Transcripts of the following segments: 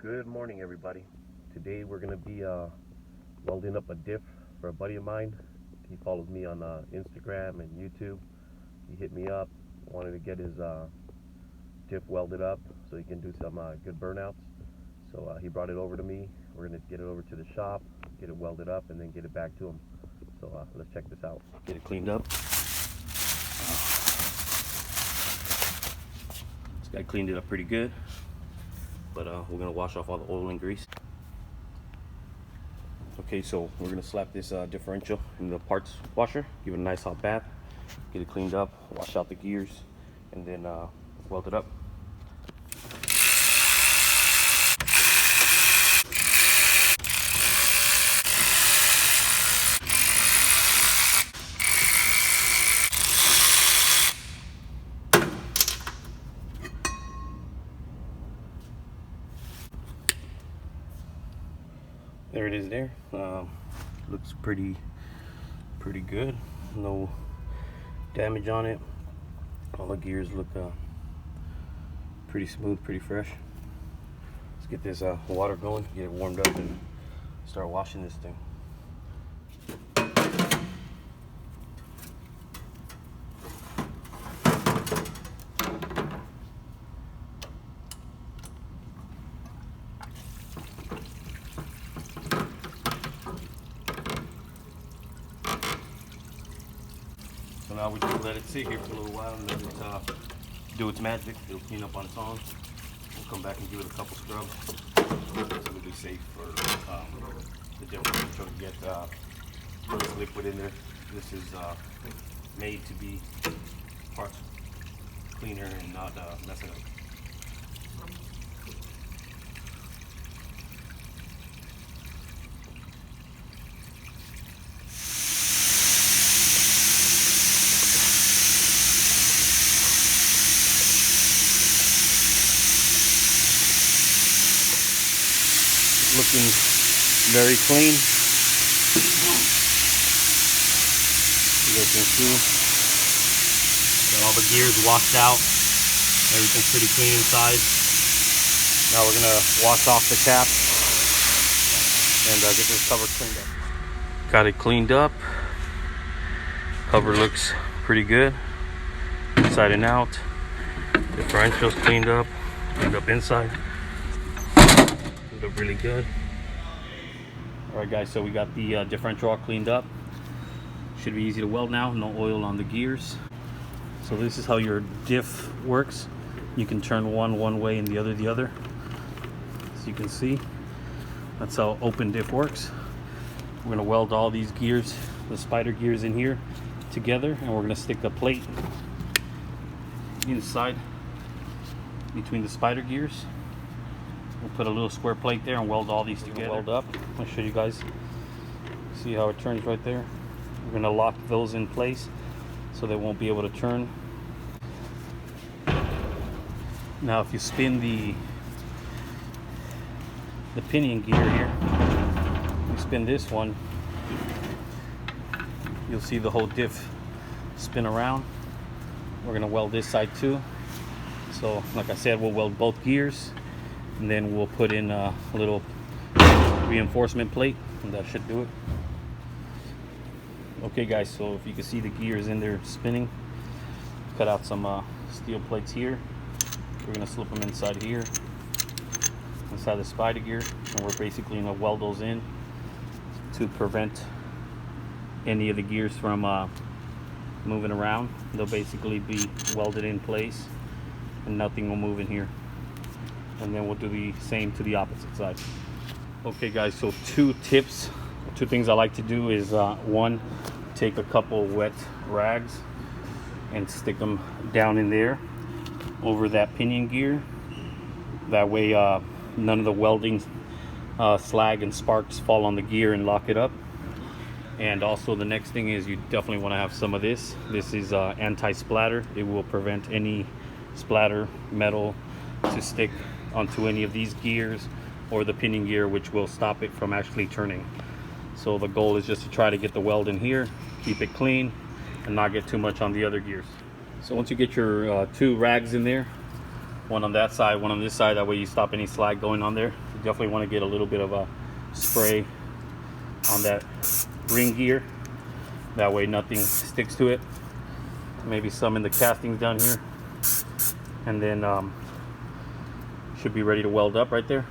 Good morning, everybody. Today we're going to be welding up a diff for a buddy of mine. He follows me on Instagram and YouTube. He hit me up, wanted to get his diff welded up so he can do some good burnouts. So he brought it over to me. We're going to get it over to the shop, get it welded up, and then get it back to him. So let's check this out. Get it cleaned up. This guy cleaned it up pretty good. But we're going to wash off all the oil and grease. Okay, so we're going to slap this differential in the parts washer, give it a nice hot bath, get it cleaned up, wash out the gears, and then weld it up. There it is there. Looks pretty good. No damage on it. All the gears look pretty smooth, pretty fresh. Let's get this water going, get it warmed up, and start washing this thing. So now we just let it sit here for a little while and let it do its magic. It'll clean up on its own. We'll come back and give it a couple scrubs. So it'll be safe for the differential to get this liquid in there. This is made to be parts cleaner and not mess it up. Looking very clean. You guys can see, got all the gears washed out. Everything's pretty clean inside. Now we're gonna wash off the cap and get this cover cleaned up. Got it cleaned up. Cover looks pretty good, inside and out. Differential's cleaned up inside. Look really good. All right, guys, so we got the differential all cleaned up. Should be easy to weld now. No oil on the gears. So this is how your diff works. You can turn one way and the other. As you can see, that's how open diff works. We're going to weld all these gears, the spider gears in here, together, and we're going to stick a plate inside between the spider gears. We'll put a little square plate there and weld all these together. Weld up. I'll show you guys. See how it turns right there? We're going to lock those in place so they won't be able to turn. Now if you spin the pinion gear here, you spin this one, you'll see the whole diff spin around. We're going to weld this side too. So like I said, we'll weld both gears, and then we'll put in a little reinforcement plate, and that should do it. Okay guys, so if you can see the gears in there spinning, cut out some steel plates here. We're going to slip them inside here, inside the spider gear, and we're basically going to weld those in to prevent any of the gears from moving around. They'll basically be welded in place and nothing will move in here. And then we'll do the same to the opposite side. Okay guys, so two things I like to do is one, take a couple wet rags and stick them down in there over that pinion gear. That way none of the welding slag and sparks fall on the gear and lock it up. And also the next thing is you definitely want to have some of this. This is anti-splatter. It will prevent any splatter metal to stick onto any of these gears or the pinion gear, which will stop it from actually turning. So the goal is just to try to get the weld in here, keep it clean, and not get too much on the other gears. So once you get your two rags in there, one on that side, one on this side, that way you stop any slag going on there. definitely want to get a little bit of a spray on that ring gear. That way nothing sticks to it. Maybe some in the castings down here. And then should be ready to weld up right there.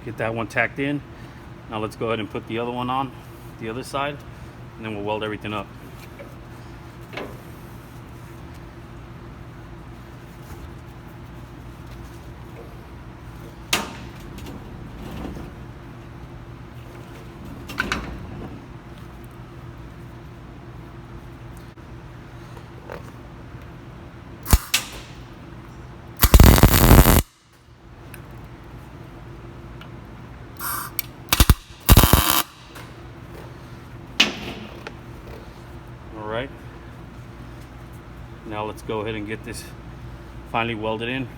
Get that one tacked in. Now let's go ahead and put the other one on the other side, and then we'll weld everything up. Alright, now let's go ahead and get this finally welded in.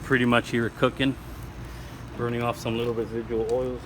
Pretty much here cooking, burning off some little residual oils.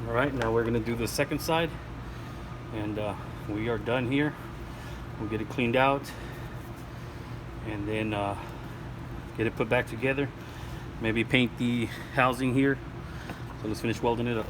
Alright, now we're going to do the second side, and we are done here. We'll get it cleaned out and then get it put back together. Maybe paint the housing here. So let's finish welding it up.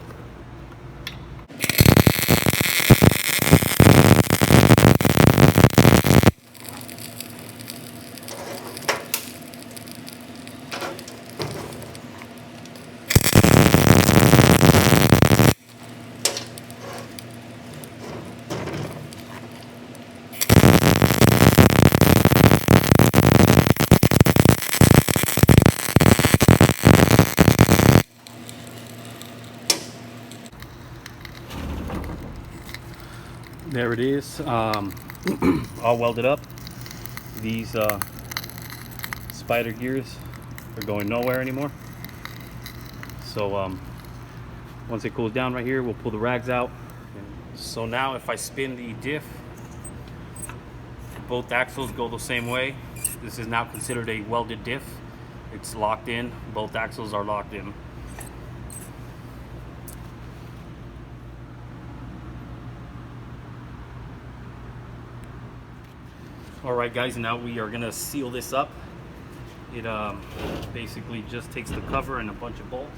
There it is, all welded up. These spider gears are going nowhere anymore. So once it cools down right here, we'll pull the rags out. So now if I spin the diff, both axles go the same way. This is now considered a welded diff. It's locked in, both axles are locked in. Alright guys, now we are gonna seal this up. It basically just takes the cover and a bunch of bolts.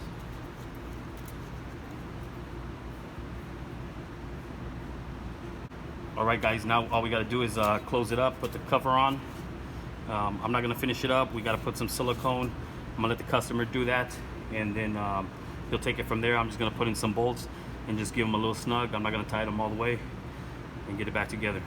Alright guys, now all we gotta do is close it up, put the cover on. I'm not gonna finish it up. We gotta put some silicone. I'm gonna let the customer do that, and then he'll take it from there. I'm just gonna put in some bolts and just give them a little snug. I'm not gonna tie them all the way, and get it back together.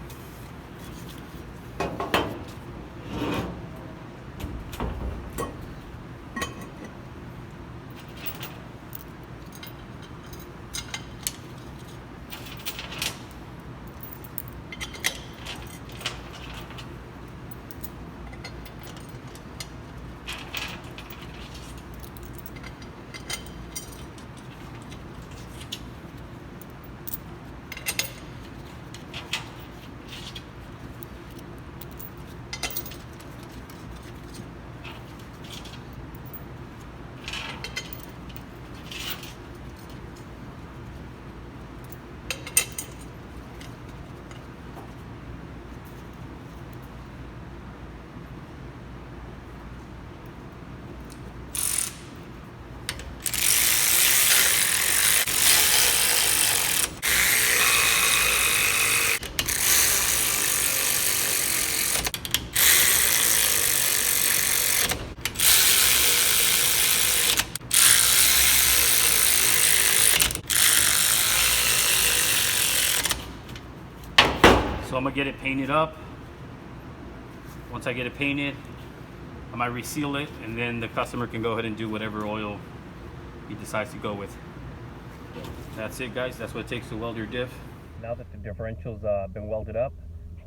So I'm gonna get it painted up. Once I get it painted, I might reseal it, and then the customer can go ahead and do whatever oil he decides to go with. That's it, guys. That's what it takes to weld your diff. Now that the differential's been welded up,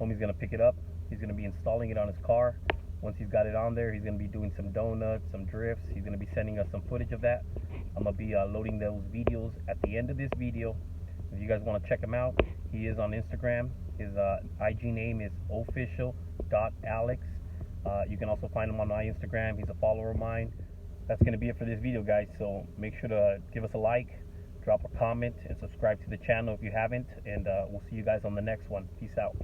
homie's gonna pick it up. He's gonna be installing it on his car. Once he's got it on there, he's gonna be doing some donuts, some drifts. He's gonna be sending us some footage of that. I'm gonna be loading those videos at the end of this video. If you guys want to check him out, he is on Instagram. His IG name is official.alex. You can also find him on my Instagram. He's a follower of mine. That's going to be it for this video, guys. So make sure to give us a like, drop a comment, and subscribe to the channel if you haven't. And we'll see you guys on the next one. Peace out.